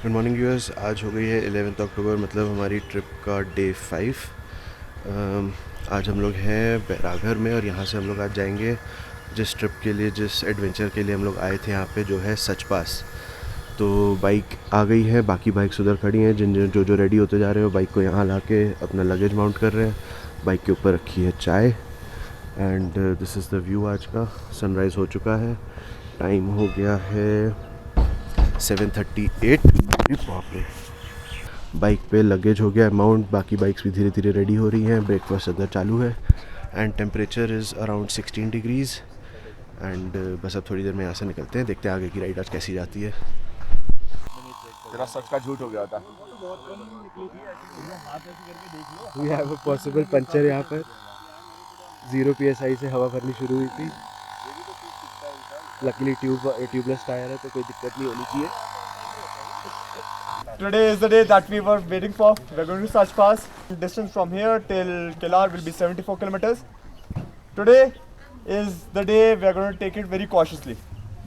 Good morning viewers. आज हो गई है 11 अक्टूबर, मतलब हमारी ट्रिप का डे 5। आज हम लोग हैं बैराघर में और यहाँ से हम लोग आज जाएंगे जिस ट्रिप के लिए, जिस एडवेंचर के लिए हम लोग आए थे यहाँ पे, जो है सच पास। तो बाइक आ गई है, बाकी बाइक्स उधर खड़ी हैं। जो रेडी होते जा रहे हो बाइक को यहाँ ला के अपना लगेज माउंट कर रहे हैं। बाइक के ऊपर रखी है चाय and this is the view आज का। सनराइज़ हो चुका है, टाइम हो गया है 7:38। बाप रे। बाइक पे लगेज हो गया अमाउंट, बाकी बाइक्स भी धीरे धीरे रेडी हो रही हैं। ब्रेकफास्ट अंदर चालू है and temperature is around 16 degrees and बस अब थोड़ी देर में यहाँ से निकलते हैं। देखते हैं आगे की राइड आज कैसी जाती है। तेरा सच का झूठ हो गया था। We have a possible puncture यहाँ पर। 0 PSI से हवा भरनी शुरू हुई थी। लकीली ट्यूबलेस टायर है तो कोई दिक्कत नहीं होनी चाहिए। Today is the day that we were waiting for. We're going to Sach Pass. Distance from here till Kelar will be 74 kilometers. Today is the day we are going to take it very cautiously.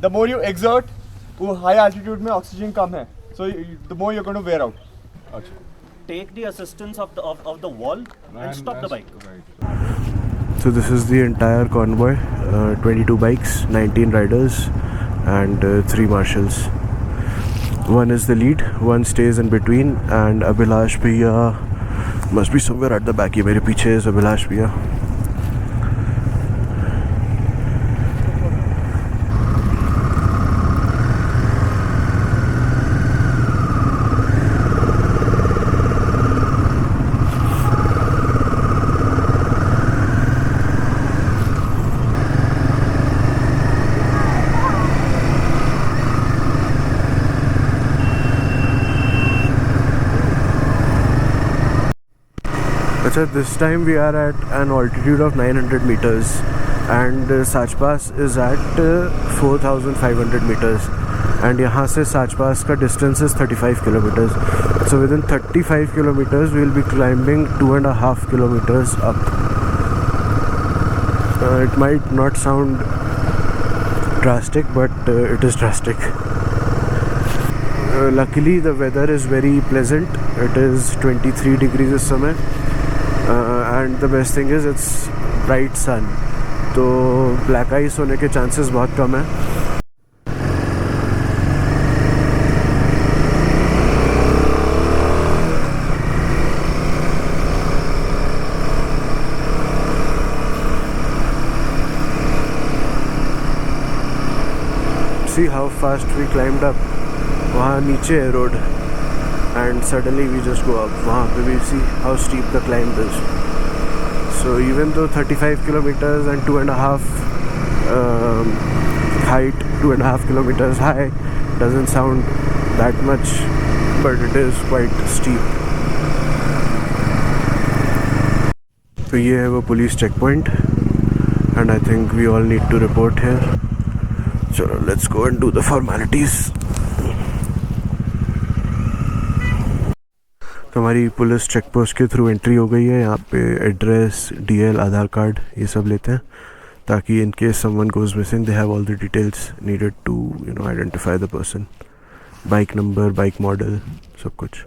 The more you exert, वो high altitude में oxygen कम है, so the more you're going to wear out. Take the assistance of the wall and stop the bike. So this is the entire convoy, 22 bikes, 19 riders and 3 marshals. One is the lead, one stays in between and Abhilash Bhaiya must be somewhere at the back. ये मेरे पीछे is Abhilash Bhaiya. अच्छा, this time we are at an altitude of 900 meters and Sach Pass is at 4500 meters and यहाँ से Sach Pass का distance is 35 kilometers. So within 35 kilometers we will be climbing 2.5 kilometers up. It might not sound drastic but it is drastic. Luckily the weather is very pleasant. It is 23 degrees इस समय and the best thing is it's bright sun, तो black ice होने के chances बहुत कम है। See how fast we climbed up. वहाँ नीचे है road and suddenly we just go up. वहाँ पे we see how steep the climb is. So even though 35 kilometers and 2.5 height, 2.5 kilometers high doesn't sound that much, but it is quite steep. तो ये है वो police check point and I think we all need to report here. चलो let's go and do the formalities. तो हमारी police check post के through entry हो गई है। यहाँ पे एड्रेस, डीएल, आधार कार्ड ये सब लेते हैं ताकि in case someone goes missing they have all the details needed to identify the person. Bike number, bike model, सब कुछ।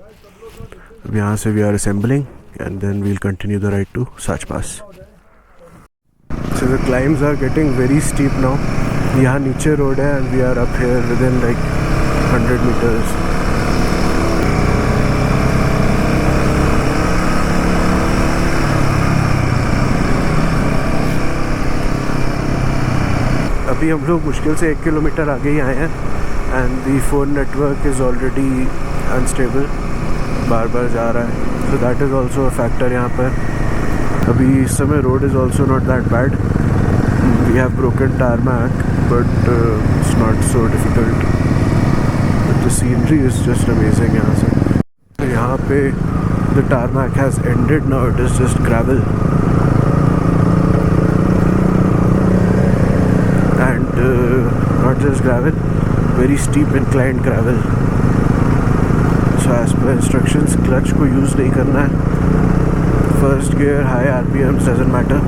अब यहाँ से we are assembling and then we will continue the ride to Sach Pass. So the climbs are getting very steep now. यहाँ नीचे road है and we are up here within like 100 metres. अभी हम लोग मुश्किल से 1 किलोमीटर आगे ही आए हैं and the phone network is already unstable, बार बार जा रहा है। So that is also a factor यहाँ पर। अभी इस समय road is also not that bad. We have broken tarmac but it's not so difficult. The scenery is just amazing यहाँ से। तो यहाँ पे the tarmac has ended, now it is just gravel and not just gravel, very steep inclined gravel. So as per instructions, clutch को use नहीं करना है। First gear, high RPMs doesn't matter.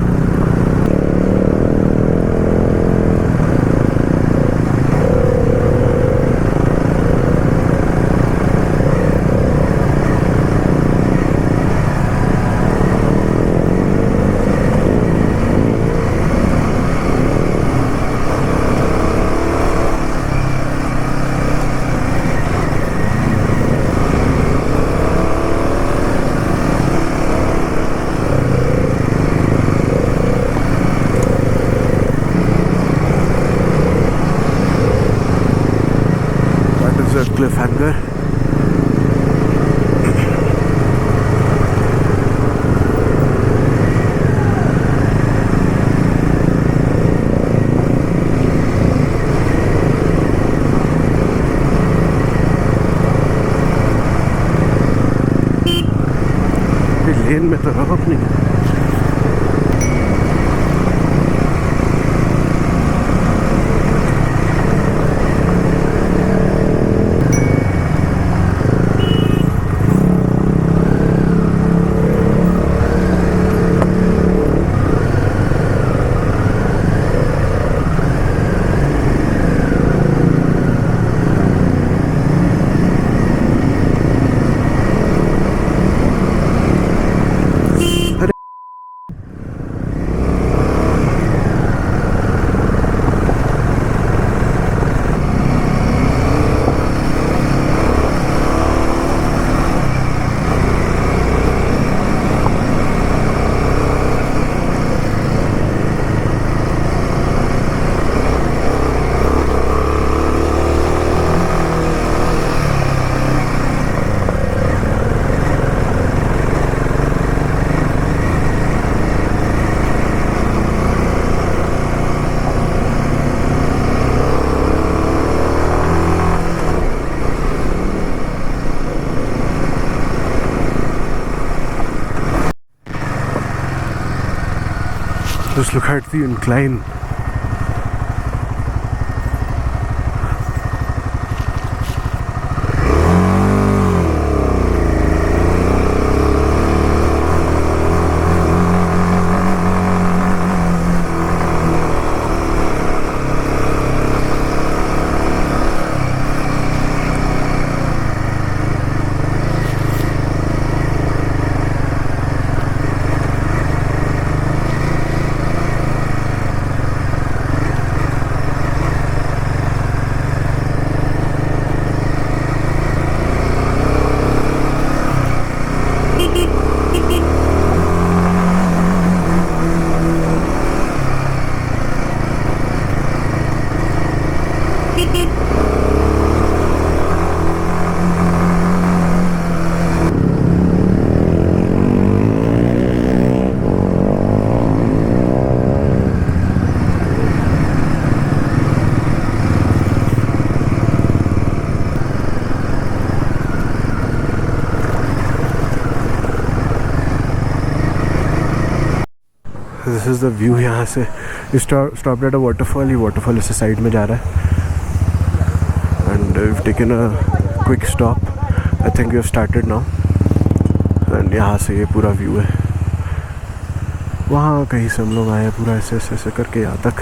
There's a cliffhanger. लेन में तो रहो अपनी. Just look at the incline. This is the view यहाँ से. Stop at a waterfall. ये वाटरफॉल इससे साइड में जा रहा है. And we taken a quick stop. I think we have started now. And यहाँ से ये पूरा व्यू है. वहाँ कहीं से हम लोग आए हैं पूरा ऐसे ऐसे ऐसे करके यहाँ तक.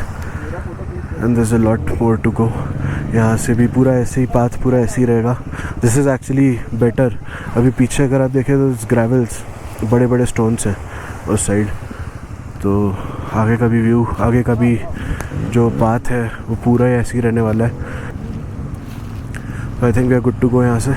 And there is a lot more to go. यहाँ से भी पूरा ऐसे ही पाथ पूरा ऐसे ही रहेगा. This is actually better. अभी पीछे अगर आप देखें तो ग्रेवल्स बड़े बड़े स्टोन्स हैं उस साइड. तो आगे का भी व्यू, आगे का भी जो पाथ है वो पूरा ही ऐसे ही रहने वाला है. I think we are good to go यहाँ से.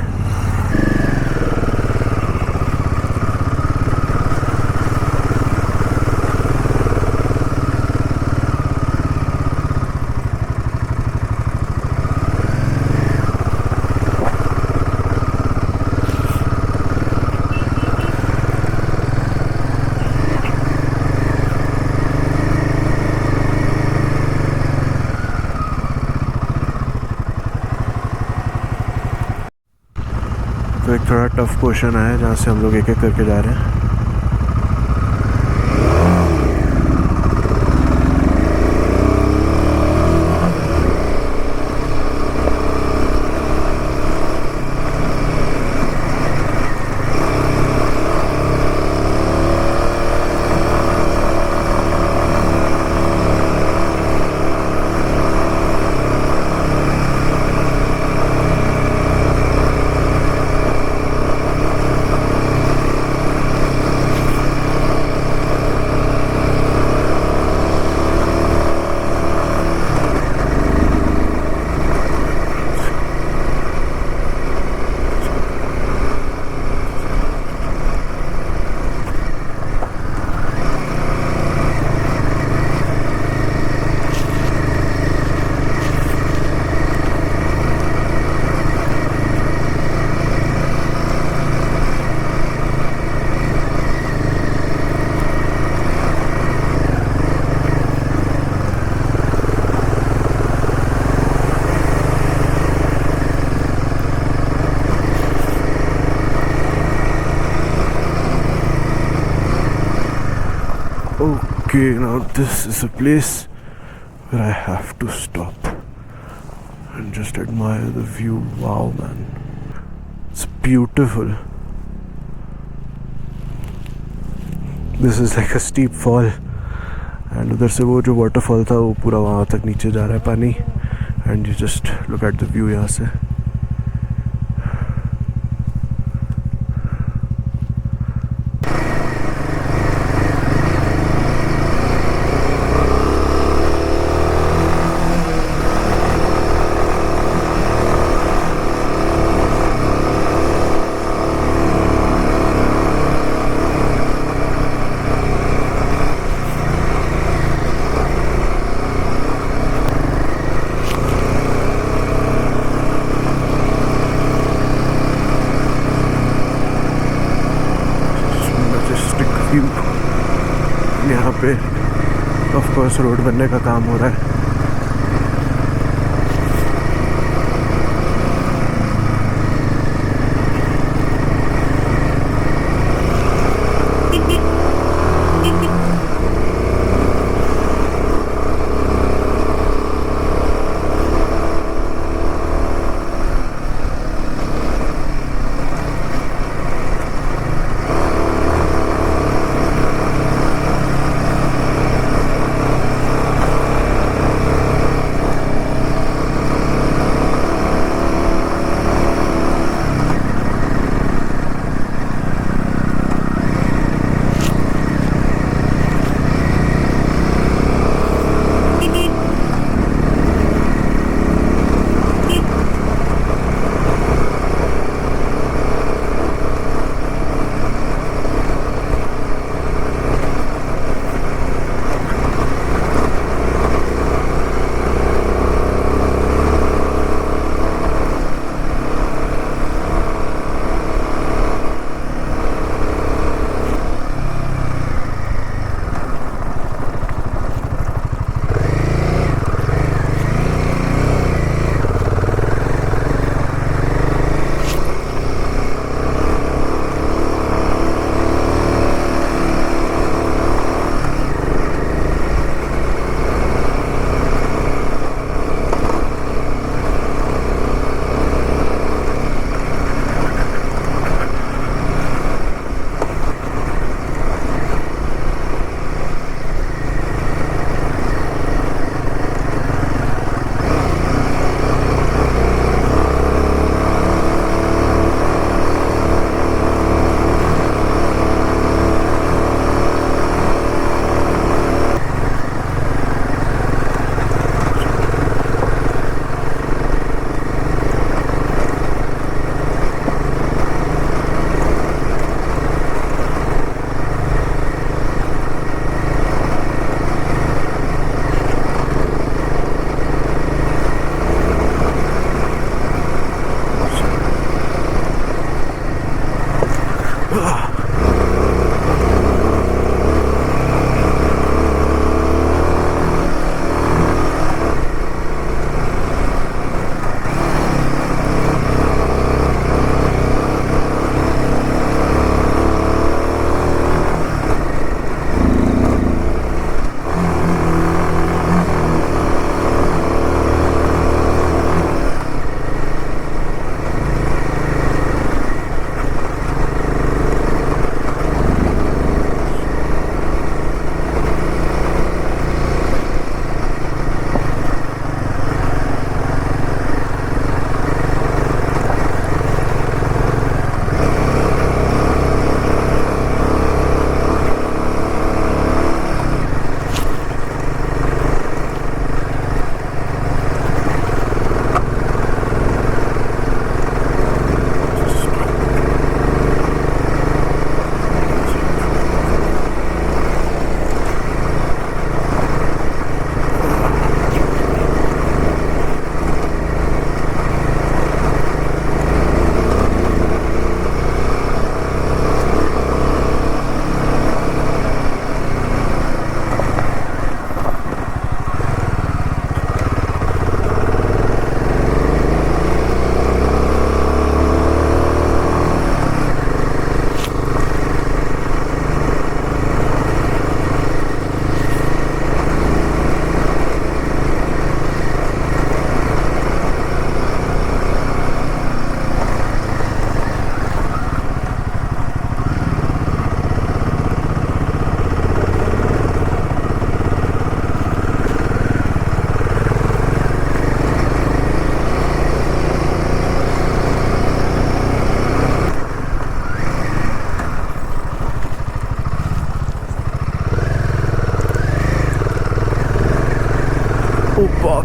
तो एक थोड़ा टफ पोर्शन आया जहाँ से हम लोग एक एक करके जा रहे हैं. Okay, now this is a place where I have to stop and just admire the view. Wow, man. It's beautiful. This is like a steep fall. And उधर से वो जो waterfall था वो पूरा वहाँ तक नीचे जा रहा है पानी. And you just look at the view यहाँ से. व्यू. यहाँ पे ऑफ कोर्स रोड बनने का काम हो रहा है.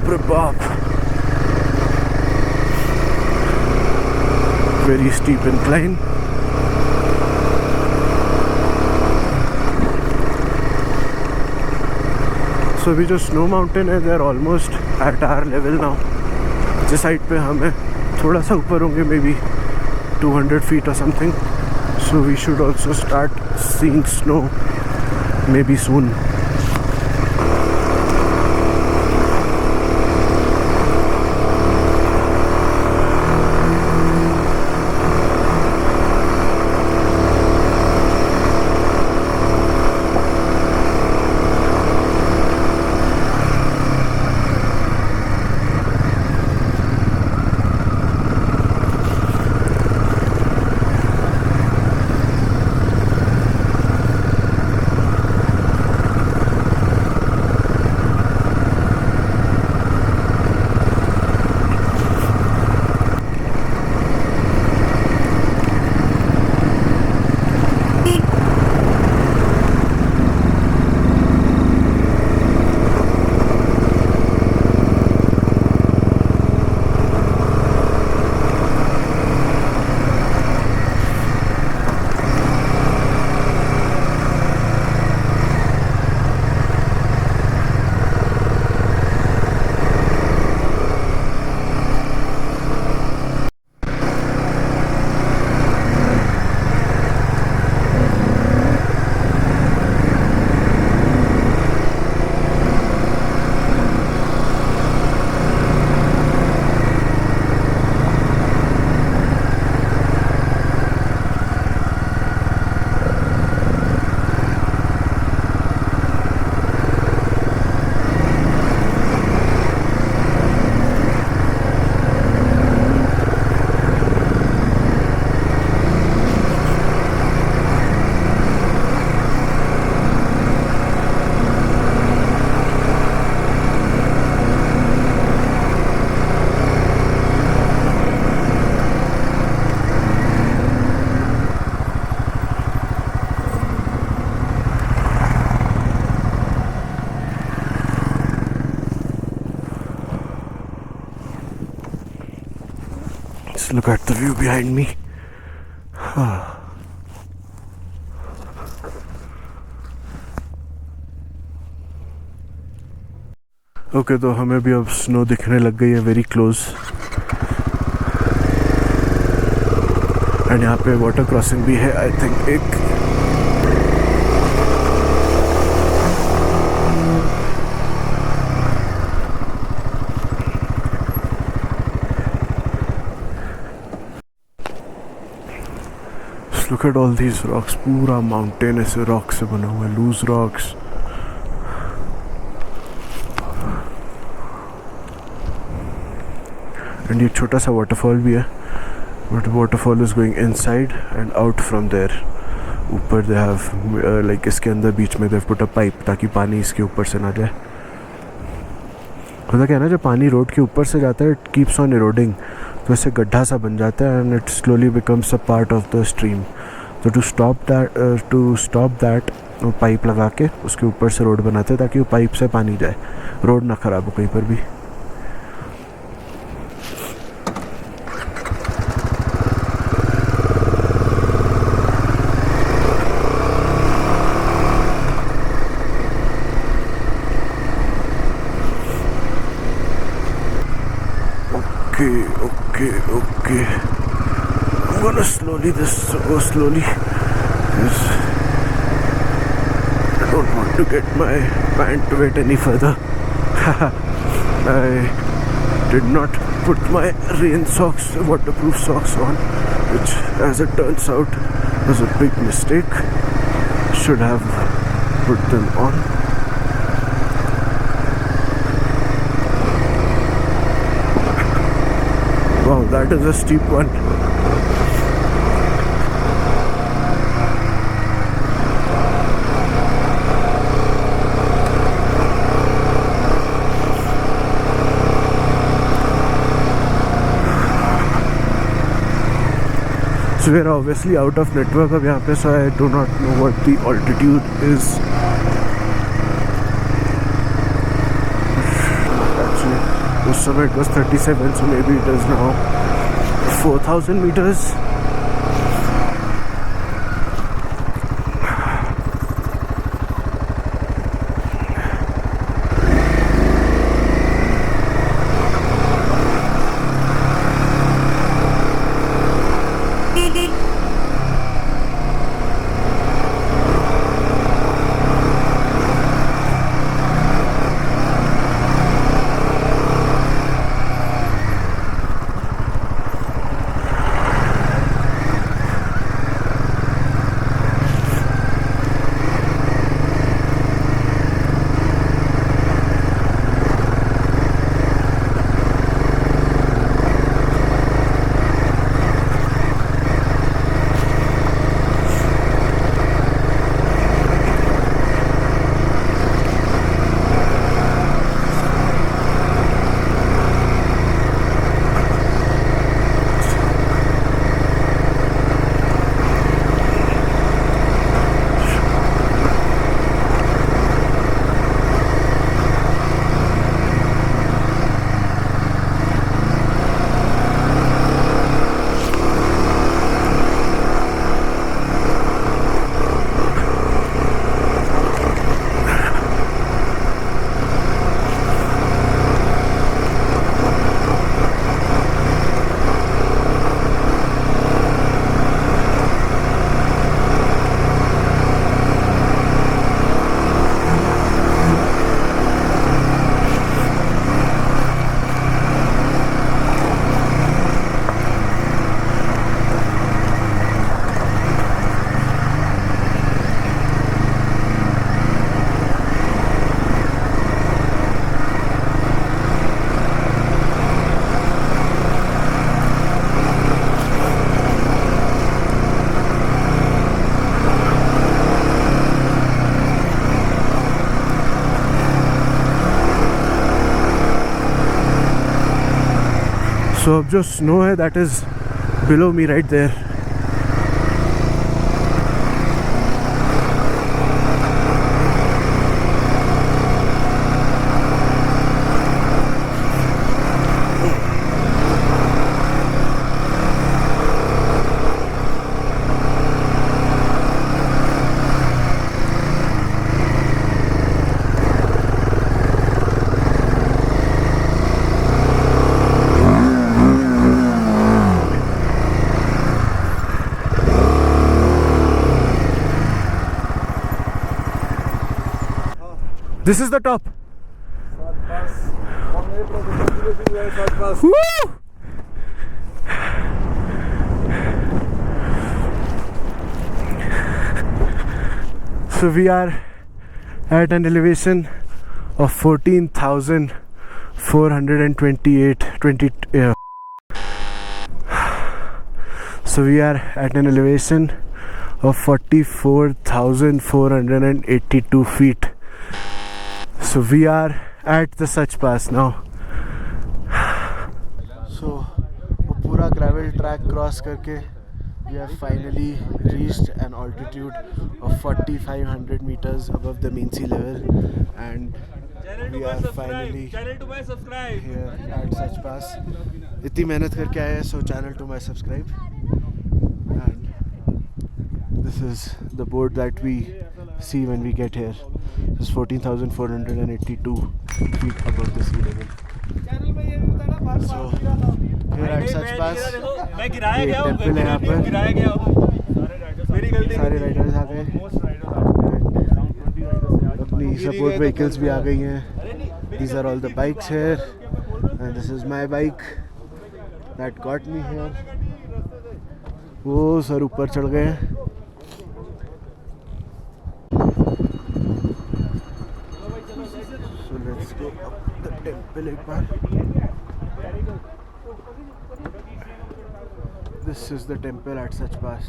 बाप रे बाप, वेरी स्टीप इंक्लाइन। सो अभी जो स्नो माउंटेन है, they are almost at our level now. जिस साइड पे हम हैं थोड़ा सा ऊपर होंगे, maybe 200 feet or something. So we should also start seeing snow maybe soon. Just look at the view behind me. Okay तो हमें भी अब स्नो दिखने लग गई है वेरी क्लोज। एंड यहाँ पे वाटर क्रॉसिंग भी है आई थिंक एक। Look at all these rocks, पूरा माउंटेन ऐसे रॉक से बना हुआ है, लूज रॉक्स। एंड ये छोटा सा वाटरफॉल भी है, but waterfall is going inside and out from there. ऊपर दे हैव लाइक इसके अंदर बीच में they have put a pipe ताकि पानी इसके ऊपर से ना जाए। होता क्या है ना, जब पानी रोड के ऊपर से जाता है इट कीप्स ऑन इरोडिंग, तो ऐसे गड्ढा सा बन जाता है and it slowly becomes a part of the stream. तो टू स्टॉप दैट वो पाइप लगा के उसके ऊपर से रोड बनाते हैं ताकि वो पाइप से पानी जाए, रोड ना ख़राब हो कहीं पर भी। Okay. I'm gonna go slowly. I don't want to get my pant wet any further. I did not put my rain socks, waterproof socks on, which as it turns out was a big mistake. Should have put them on. Wow, that is a steep one. So we are obviously out of network अब यहाँ पे, so I do not know what the altitude is. Actually समय it was 37, so maybe it is now 4,000 meters. So अब जो snow है that is below me right there. This is the top. Woo! So we are at an elevation of 14,428. So we are at an elevation of 44,482 feet. So we are at the Sach Pass now. So वो पूरा gravel track cross करके we have finally reached an altitude of 4,500 meters above the mean sea level, and we are finally here at Sach Pass. इतनी मेहनत करके आए हैं, so channel to my subscribe. And this is the board that we see when we get here. This is 14,482 feet above the sea level. So here at Sach Pass, मैं गिराया गया हूँ, temple है यहाँ पर. गिराया गया हूँ. मेरी गलती. सारे राइडर्स आ गए. अपनी support vehicles भी आ गई हैं. These are all the bikes here, and this is my bike that got me here. वो सर ऊपर चढ़ गए हैं. So let's go up the temple एक बार. This is the temple at Sach Pass.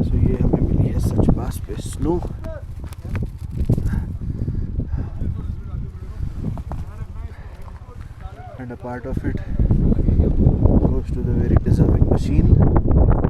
So ये हमें मिली है Sach Pass पे snow. a part of it goes to the very deserving machine.